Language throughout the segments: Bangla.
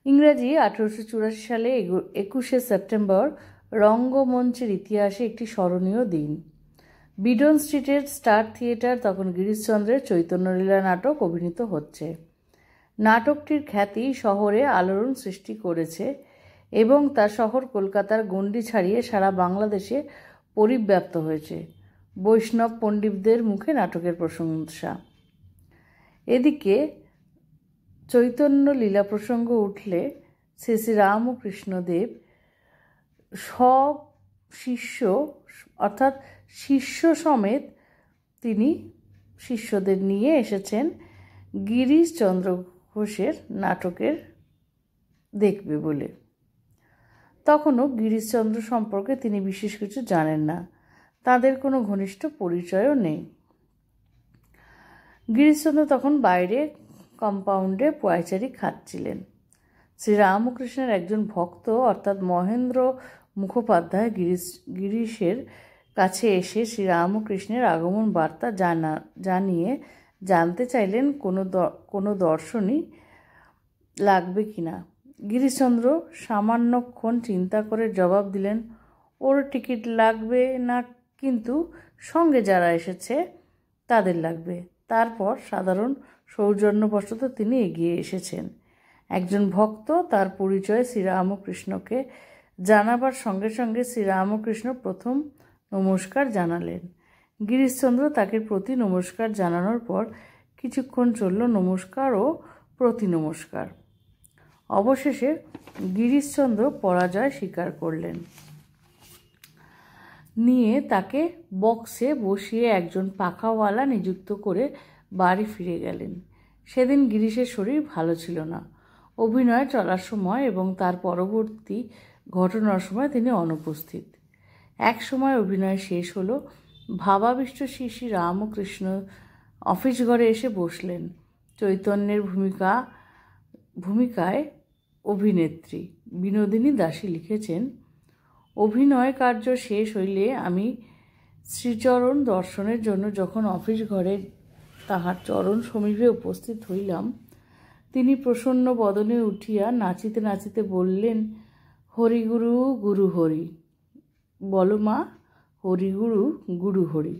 ইংরাজি 1884 সালে 21শে সেপ্টেম্বর রঙ্গমঞ্চের ইতিহাসে একটি স্মরণীয় দিন। বিডন স্ট্রিটের স্টার থিয়েটার তখন গিরিশচন্দ্রের চৈতন্যলীলা নাটক অভিনীত হচ্ছে। নাটকটির খ্যাতি শহরে আলোড়ন সৃষ্টি করেছে এবং তা শহর কলকাতার গণ্ডি ছাড়িয়ে সারা বাংলাদেশে পরিব্যাপ্ত হয়েছে। বৈষ্ণব পণ্ডিতদের মুখে নাটকের প্রশংসা। এদিকে চৈতন্য লীলা প্রসঙ্গ উঠলে শ্রী শ্রী রামকৃষ্ণদেব সব শিষ্য অর্থাৎ শিষ্য সমেত তিনি শিষ্যদের নিয়ে এসেছেন গিরিশচন্দ্র ঘোষের নাটকের দেখবে বলে। তখনও গিরিশচন্দ্র সম্পর্কে তিনি বিশেষ কিছু জানেন না, তাদের কোনো ঘনিষ্ঠ পরিচয়ও নেই। গিরিশচন্দ্র তখন বাইরে কম্পাউন্ডে পয়চারি খাচ্ছিলেন। শ্রীরামকৃষ্ণের একজন ভক্ত অর্থাৎ মহেন্দ্র মুখোপাধ্যায় গিরিশের কাছে এসে শ্রীরামকৃষ্ণের আগমন বার্তা জানিয়ে জানতে চাইলেন কোনো দর্শনই লাগবে কিনা। গিরিশচন্দ্র সামান্যক্ষণ চিন্তা করে জবাব দিলেন, ওর টিকিট লাগবে না, কিন্তু সঙ্গে যারা এসেছে তাদের লাগবে। তারপর সাধারণ সৌজন্যবশত তিনি এগিয়ে এসেছেন। একজন ভক্ত তার পরিচয় শ্রীরামকৃষ্ণকে জানাবার সঙ্গে সঙ্গে শ্রীরামকৃষ্ণ প্রথম নমস্কার জানালেন। গিরিশচন্দ্র তাকে প্রতি নমস্কার জানানোর পর কিছুক্ষণ চলল নমস্কার ও প্রতি নমস্কার। অবশেষে গিরিশচন্দ্র পরাজয় স্বীকার করলেন। নিয়ে তাকে বক্সে বসিয়ে একজন পাখাওয়ালা নিযুক্ত করে বাড়ি ফিরে গেলেন। সেদিন গিরিশের শরীর ভালো ছিল না। অভিনয় চলার সময় এবং তার পরবর্তী ঘটনার সময় তিনি অনুপস্থিত। এক সময় অভিনয় শেষ হলো। ভাবাবিষ্ট শ্রী শ্রী রামকৃষ্ণ অফিস ঘরে এসে বসলেন। চৈতন্যের ভূমিকায় অভিনেত্রী বিনোদিনী দাসী লিখেছেন, অভিনয় কার্য শেষ হইলে আমি শ্রীচরণ দর্শনের জন্য যখন অফিস ঘরে তাহার চরণ সমীপে উপস্থিত হইলাম, তিনি প্রসন্ন বদনে উঠিয়া নাচিতে নাচিতে বললেন, হরিগুরু গুরু হরি, বলো মা, হরিগুরু গুরু হরি।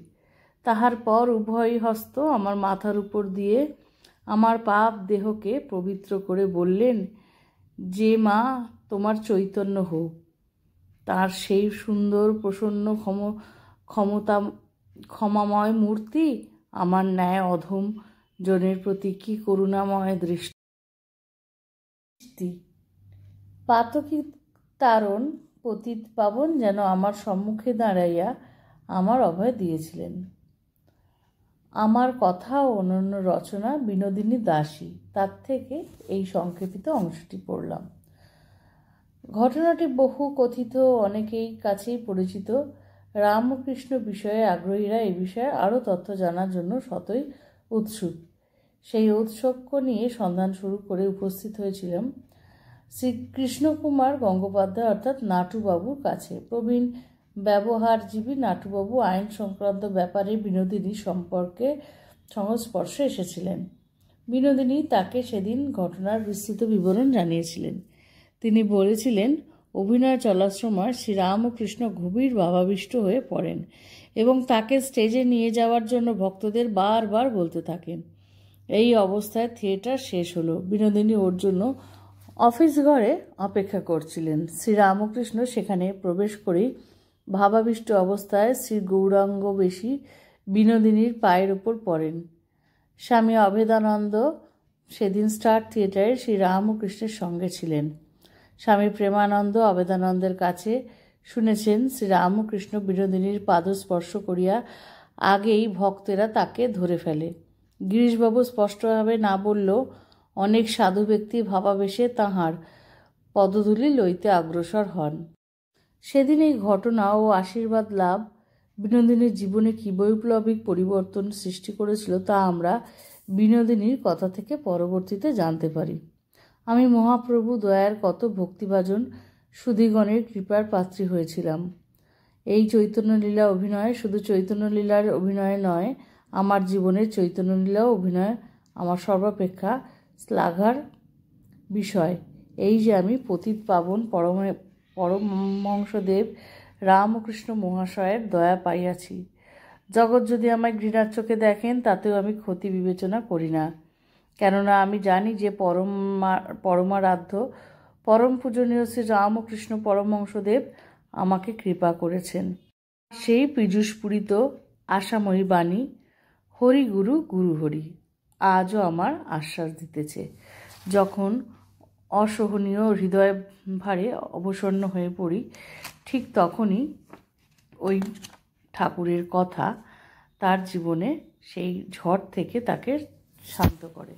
তাহার পর উভয় হস্ত আমার মাথার উপর দিয়ে আমার পাপ দেহকে পবিত্র করে বললেন, যে মা তোমার চৈতন্য হোক। তার সেই সুন্দর প্রসন্ন ক্ষমাময় মূর্তি আমার ন্যায় অধম জনের প্রতি কি করুণাময় দৃষ্টি। পাতকী তারণ পতিত পাবন যেন আমার সম্মুখে দাঁড়াইয়া আমার অভয় দিয়েছিলেন। আমার কথা ও অনন্য রচনা বিনোদিনী দাসী, তার থেকে এই সংক্ষেপিত অংশটি পড়লাম। ঘটনাটি বহু কথিত, অনেকেই কাছেই পরিচিত। রামকৃষ্ণ বিষয়ে আগ্রহীরা এই বিষয়ে আরও তথ্য জানার জন্য শতই উৎসুক। সেই ঔৎসুক্য নিয়ে সন্ধান শুরু করে উপস্থিত হয়েছিলাম শ্রীকৃষ্ণকুমার গঙ্গোপাধ্যায় অর্থাৎ নাটুবাবুর কাছে। প্রবীণ ব্যবহারজীবী নাটুবাবু আইন সংক্রান্ত ব্যাপারে বিনোদিনী সম্পর্কে সংস্পর্শে এসেছিলেন। বিনোদিনী তাকে সেদিন ঘটনার বিস্তৃত বিবরণ জানিয়েছিলেন। তিনি বলেছিলেন, অভিনয় চলার সময় শ্রীরামকৃষ্ণ গভীর ভাবাবিষ্ট হয়ে পড়েন এবং তাকে স্টেজে নিয়ে যাওয়ার জন্য ভক্তদের বারবার বলতে থাকেন। এই অবস্থায় থিয়েটার শেষ হলো। বিনোদিনী ওর জন্য অফিস ঘরে অপেক্ষা করছিলেন। শ্রীরামকৃষ্ণ সেখানে প্রবেশ করেই ভাবাবিষ্ট অবস্থায় শ্রী গৌরাঙ্গবেশী বিনোদিনীর পায়ের ওপর পড়েন। স্বামী অভেদানন্দ সেদিন স্টার থিয়েটারে শ্রীরামকৃষ্ণের সঙ্গে ছিলেন। স্বামী প্রেমানন্দ অভেদানন্দের কাছে শুনেছেন শ্রীরামকৃষ্ণ বিনোদিনীর পাদস্পর্শ করিয়া আগেই ভক্তেরা তাকে ধরে ফেলে। গিরিশবাবু স্পষ্টভাবে না বললেও অনেক সাধু ব্যক্তি ভাবাবেশে তাঁহার পদধূলি লইতে অগ্রসর হন। সেদিন এই ঘটনা ও আশীর্বাদ লাভ বিনোদিনীর জীবনে কী বৈপ্লবিক পরিবর্তন সৃষ্টি করেছিল তা আমরা বিনোদিনীর কথা থেকে পরবর্তীতে জানতে পারি। আমি মহাপ্রভু দয়ার কত ভক্তিভাজন সুধীগণের কৃপার পাত্রী হয়েছিলাম। এই চৈতন্যলীলা অভিনয় শুধু চৈতন্যলীলার অভিনয় নয়, আমার জীবনের চৈতন্যলীলা অভিনয় আমার সর্বাপেক্ষা শ্লাঘার বিষয়। এই যে আমি পতিত পাবন পরমহংসদেব রামকৃষ্ণ মহাশয়ের দয়া পাইয়াছি। জগৎ যদি আমায় ঘৃণার চোখে দেখেন, তাতেও আমি ক্ষতি বিবেচনা করি না, কেননা আমি জানি যে পরমারাধ্য পরম পূজনীয় শ্রী রামকৃষ্ণ পরমহংসদেব আমাকে কৃপা করেছেন। সেই পীযূষপূরিত আশাময়ী বাণী হরি গুরু গুরু হরি আজও আমার আশ্বাস দিতেছে। যখন অসহনীয় হৃদয় ভারে অবসন্ন হয়ে পড়ি, ঠিক তখনই ওই ঠাকুরের কথা তার জীবনে সেই ঝড় থেকে তাকে শান্ত করে।